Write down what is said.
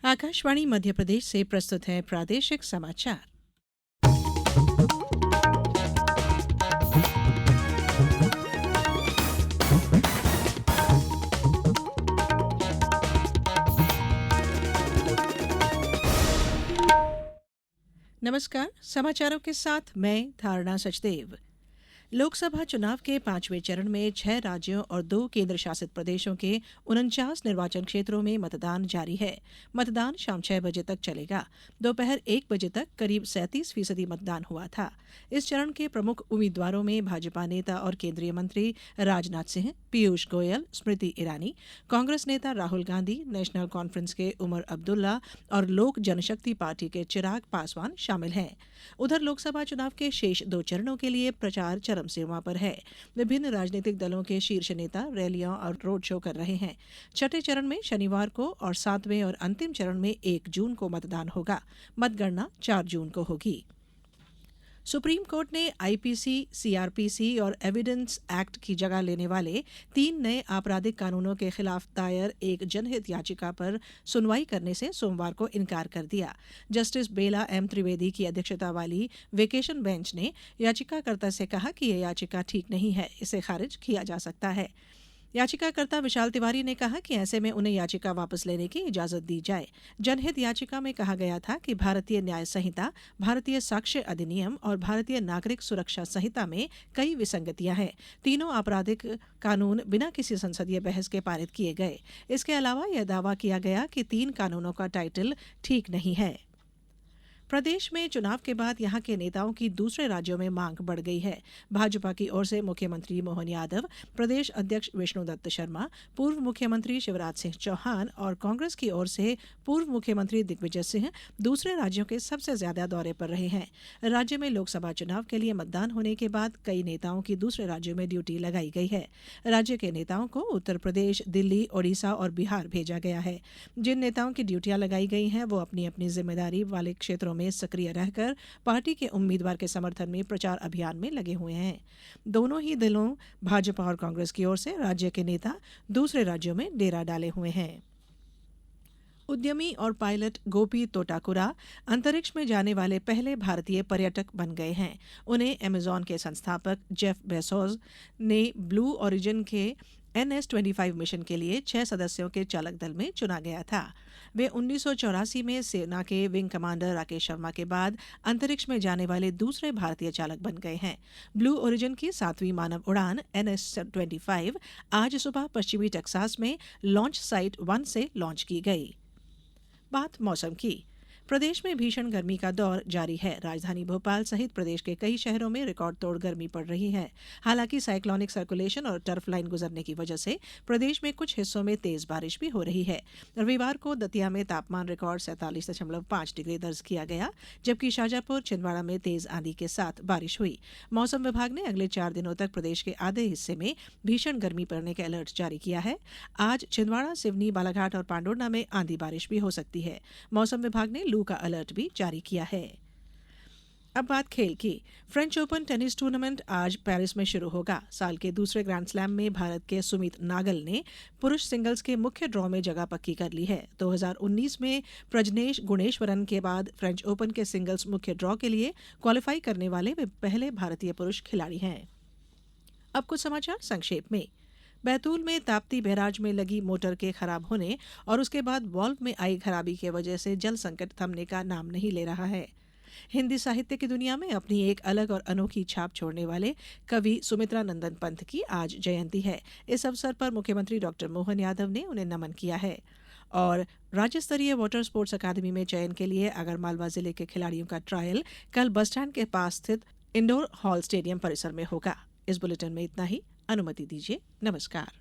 आकाशवाणी मध्य प्रदेश से प्रस्तुत है प्रादेशिक समाचार। नमस्कार, समाचारों के साथ मैं धारणा सचदेव। लोकसभा चुनाव के 5वें चरण में 6 राज्यों और 2 केंद्र शासित प्रदेशों के 49 निर्वाचन क्षेत्रों में मतदान जारी है। मतदान शाम 6 बजे तक चलेगा। दोपहर 1 बजे तक करीब 37% मतदान हुआ था। इस चरण के प्रमुख उम्मीदवारों में भाजपा नेता और केंद्रीय मंत्री राजनाथ सिंह, पीयूष गोयल, स्मृति ईरानी, कांग्रेस नेता राहुल गांधी, नेशनल कॉन्फ्रेंस के उमर अब्दुल्ला और लोक जनशक्ति पार्टी के चिराग पासवान शामिल हैं। उधर लोकसभा चुनाव के शेष 2 चरणों के लिए प्रचार चरम सीमा पर है। विभिन्न राजनीतिक दलों के शीर्ष नेता रैलियां और रोड शो कर रहे हैं। छठे चरण में शनिवार को और 7वें और अंतिम चरण में 1 जून को मतदान होगा। मतगणना 4 जून को होगी। सुप्रीम कोर्ट ने आईपीसी, सीआरपीसी और एविडेंस एक्ट की जगह लेने वाले 3 नए आपराधिक कानूनों के खिलाफ दायर एक जनहित याचिका पर सुनवाई करने से सोमवार को इनकार कर दिया। जस्टिस बेला एम त्रिवेदी की अध्यक्षता वाली वेकेशन बेंच ने याचिकाकर्ता से कहा कि यह याचिका ठीक नहीं है, इसे खारिज किया जा सकता है। याचिकाकर्ता विशाल तिवारी ने कहा कि ऐसे में उन्हें याचिका वापस लेने की इजाजत दी जाए। जनहित याचिका में कहा गया था कि भारतीय न्याय संहिता, भारतीय साक्ष्य अधिनियम और भारतीय नागरिक सुरक्षा संहिता में कई विसंगतियां हैं। तीनों आपराधिक कानून बिना किसी संसदीय बहस के पारित किए गए। इसके अलावा यह दावा किया गया कि 3 कानूनों का टाइटल ठीक नहीं है। प्रदेश में चुनाव के बाद यहां के नेताओं की दूसरे राज्यों में मांग बढ़ गई है। भाजपा की ओर से मुख्यमंत्री मोहन यादव, प्रदेश अध्यक्ष विष्णुदत्त शर्मा, पूर्व मुख्यमंत्री शिवराज सिंह चौहान और कांग्रेस की ओर से पूर्व मुख्यमंत्री दिग्विजय सिंह दूसरे राज्यों के सबसे ज्यादा दौरे पर रहे हैं। राज्य में लोकसभा चुनाव के लिए मतदान होने के बाद कई नेताओं की दूसरे राज्यों में ड्यूटी लगाई गई है। राज्य के नेताओं को उत्तर प्रदेश, दिल्ली, ओडिशा और बिहार भेजा गया है। जिन नेताओं की ड्यूटियां लगाई गई हैं वो अपनी अपनी जिम्मेदारी वाले क्षेत्रों में सक्रिय रहकर पार्टी के उम्मीदवार के समर्थन में प्रचार अभियान में लगे हुए हैं। दोनों ही दलों भाजपा और कांग्रेस की ओर से राज्य के नेता दूसरे राज्यों में डेरा डाले हुए हैं। उद्यमी और पायलट गोपी तोटाकुरा अंतरिक्ष में जाने वाले पहले भारतीय पर्यटक बन गए हैं। उन्हें अमेजॉन के संस्थापक जेफ बेजोस ने ब्लू ओरिजिन के NS-25 मिशन के लिए 6 सदस्यों के चालक दल में चुना गया था। वे 1984 में सेना के विंग कमांडर राकेश शर्मा के बाद अंतरिक्ष में जाने वाले दूसरे भारतीय चालक बन गए हैं। ब्लू ओरिजिन की 7वीं मानव उड़ान NS-25 आज सुबह पश्चिमी टेक्सास में लॉन्च साइट 1 से लॉन्च की गई। बात मौसम की। प्रदेश में भीषण गर्मी का दौर जारी है। राजधानी भोपाल सहित प्रदेश के कई शहरों में रिकॉर्ड तोड़ गर्मी पड़ रही है। हालांकि साइक्लोनिक सर्कुलेशन और टर्फ लाइन गुजरने की वजह से प्रदेश में कुछ हिस्सों में तेज बारिश भी हो रही है। रविवार को दतिया में तापमान रिकॉर्ड 47.5 डिग्री दर्ज किया गया, जबकि शाजापुर, छिंदवाड़ा में तेज आंधी के साथ बारिश हुई। मौसम विभाग ने अगले 4 दिनों तक प्रदेश के आधे हिस्से में भीषण गर्मी पड़ने के अलर्ट जारी किया है। आज छिंदवाड़ा, सिवनी, बालाघाट और पांडुर्णा में आंधी बारिश भी हो सकती है। मौसम विभाग ने लू का अलर्ट भी जारी किया है। अब बात खेल की। फ्रेंच ओपन टेनिस टूर्नामेंट आज पेरिस में शुरू होगा। साल के दूसरे ग्रैंड स्लैम में भारत के सुमित नागल ने पुरुष सिंगल्स के मुख्य ड्रॉ में जगह पक्की कर ली है। 2019 में प्रजनेश गुणेश्वरन के बाद फ्रेंच ओपन के सिंगल्स मुख्य ड्रॉ के लिए क्वालिफाई करने वाले वे पहले भारतीय पुरुष खिलाड़ी हैं। अब कुछ समाचार संक्षेप में। बैतूल में ताप्ती बैराज में लगी मोटर के खराब होने और उसके बाद वाल्व में आई खराबी की वजह से जल संकट थमने का नाम नहीं ले रहा है। हिंदी साहित्य की दुनिया में अपनी एक अलग और अनोखी छाप छोड़ने वाले कवि सुमित्रा नंदन पंत की आज जयंती है। इस अवसर पर मुख्यमंत्री डॉक्टर मोहन यादव ने उन्हें नमन किया है। और राज्य स्तरीय वाटर स्पोर्ट्स अकादमी में चयन के लिए आगरमालवा जिले के खिलाड़ियों का ट्रायल कल बस स्टैंड के पास स्थित इंडोर हॉल स्टेडियम परिसर में होगा। इस बुलेटिन में इतना ही। अनुमति दीजिए। नमस्कार।